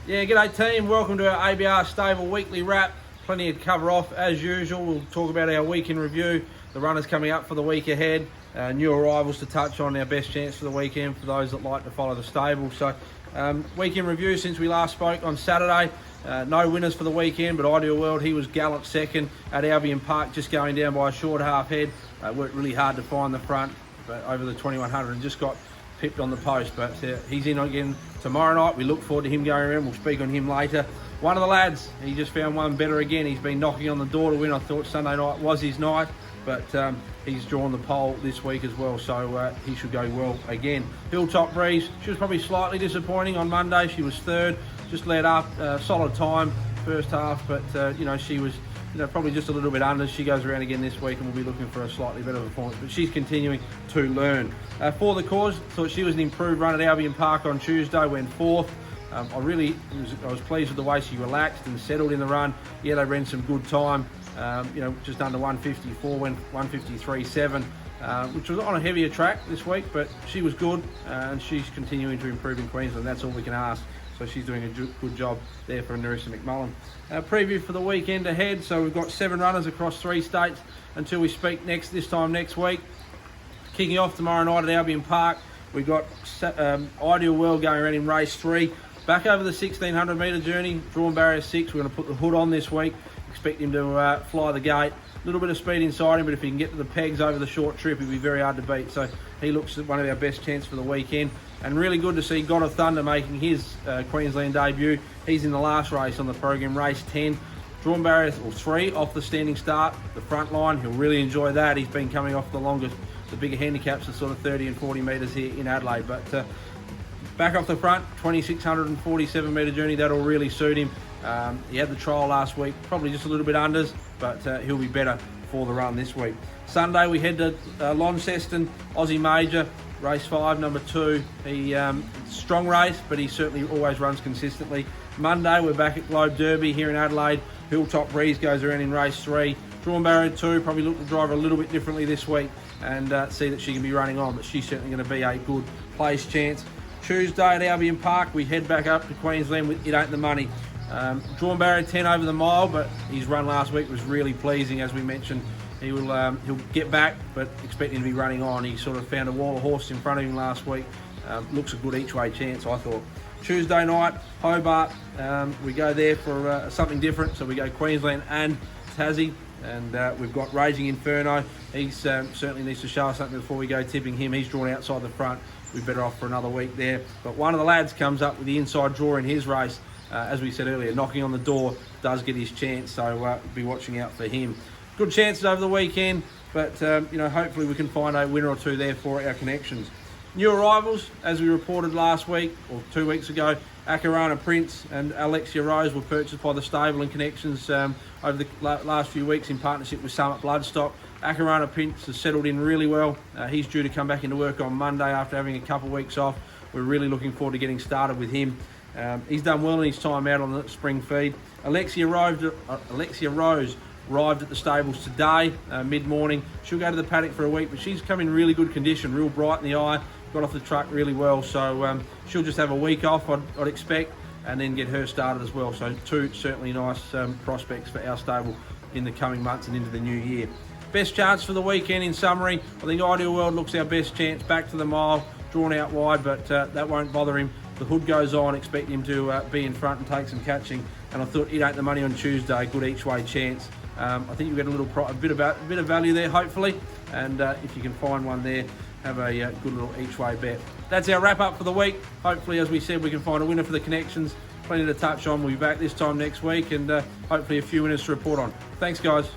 Yeah, g'day team. Welcome to our ABR Stable Weekly Wrap. Plenty to cover off as usual. We'll talk about our week in review, the runners coming up for the week ahead, new arrivals to touch on, our best chance for the weekend for those that like to follow the stable. So week in review since we last spoke on Saturday. No winners for the weekend, but Ideal World, he was gallant second at Albion Park, just going down by a short half head. Worked really hard to find the front, but over the 2100 and just got pipped on the post, but he's in again tomorrow night. We look forward to him going around. We'll speak on him later. One of the lads, he just found one better again. He's been knocking on the door to win. I thought Sunday night was his night, but he's drawn the pole this week as well, so he should go well again. Hilltop Breeze, she was probably slightly disappointing on Monday. She was third, just led up, solid time first half, but she was probably just a little bit under. She goes around again this week and we'll be looking for a slightly better performance, but she's continuing to learn. For the cause, thought she was an improved run at Albion Park on Tuesday, went fourth. I was pleased with the way she relaxed and settled in the run. Yeah, they ran some good time, just under 154, went 153.7, which was on a heavier track this week, but she was good and she's continuing to improve in Queensland. That's all we can ask. So she's doing a good job there for Nerissa McMullen. Preview for the weekend ahead. So we've got 7 runners across 3 states until we speak this time next week. Kicking off tomorrow night at Albion Park, we've got Ideal World going around in race 3. Back over the 1600 metre journey, drawn barrier 6. We're going to put the hood on this week. Expect him to fly the gate. A little bit of speed inside him, but if he can get to the pegs over the short trip, he'll be very hard to beat. So he looks at one of our best chances for the weekend. And really good to see God of Thunder making his Queensland debut. He's in the last race on the program, race 10. Drawn barrier 3 off the standing start, the front line. He'll really enjoy that. He's been coming off the bigger handicaps of sort of 30 and 40 metres here in Adelaide. But back off the front, 2647 metre journey, that'll really suit him. He had the trial last week, probably just a little bit unders, but he'll be better for the run this week. Sunday we head to Launceston, Aussie Major, race 5, number 2. He strong race, but he certainly always runs consistently. Monday we're back at Globe Derby here in Adelaide. Hilltop Breeze goes around in race 3. Drawn barrier 2, probably look to drive her a little bit differently this week and see that she can be running on, but she's certainly going to be a good place chance. Tuesday at Albion Park, we head back up to Queensland with It Ain't the Money. Drawn barrier 10 over the mile, but his run last week was really pleasing, as we mentioned. He'll get back, but expect him to be running on. He sort of found a wall of horse in front of him last week. Looks a good each way chance, I thought. Tuesday night, Hobart, we go there for something different. So we go Queensland and Tassie, and we've got Raging Inferno. He certainly needs to show us something before we go tipping him. He's drawn outside the front. We're better off for another week there. But one of the lads comes up with the inside draw in his race. As we said earlier, knocking on the door, does get his chance, so be watching out for him. Good chances over the weekend, but hopefully we can find a winner or two there for our connections. New arrivals, as we reported last week or 2 weeks ago, Akarana Prince and Alexia Rose were purchased by the stable and connections over the last few weeks in partnership with Summit Bloodstock. Akarana Prince has settled in really well. He's due to come back into work on Monday after having a couple of weeks off. We're really looking forward to getting started with him. He's done well in his time out on the spring feed. Alexia Rose arrived at the stables today, mid-morning. She'll go to the paddock for a week, but she's come in really good condition, real bright in the eye, got off the truck really well. So she'll just have a week off, I'd expect, and then get her started as well. So 2 certainly nice prospects for our stable in the coming months and into the new year. Best chance for the weekend in summary, I think Ideal World looks our best chance, back to the mile, drawn out wide, but that won't bother him. The hood goes on, expect him to be in front and take some catching. And I thought It Ain't the Money on Tuesday, good each way chance. I think you get a bit of value there, hopefully. And if you can find one there, have a good little each way bet. That's our wrap up for the week. Hopefully, as we said, we can find a winner for the connections. Plenty to touch on. We'll be back this time next week, and hopefully a few winners to report on. Thanks, guys.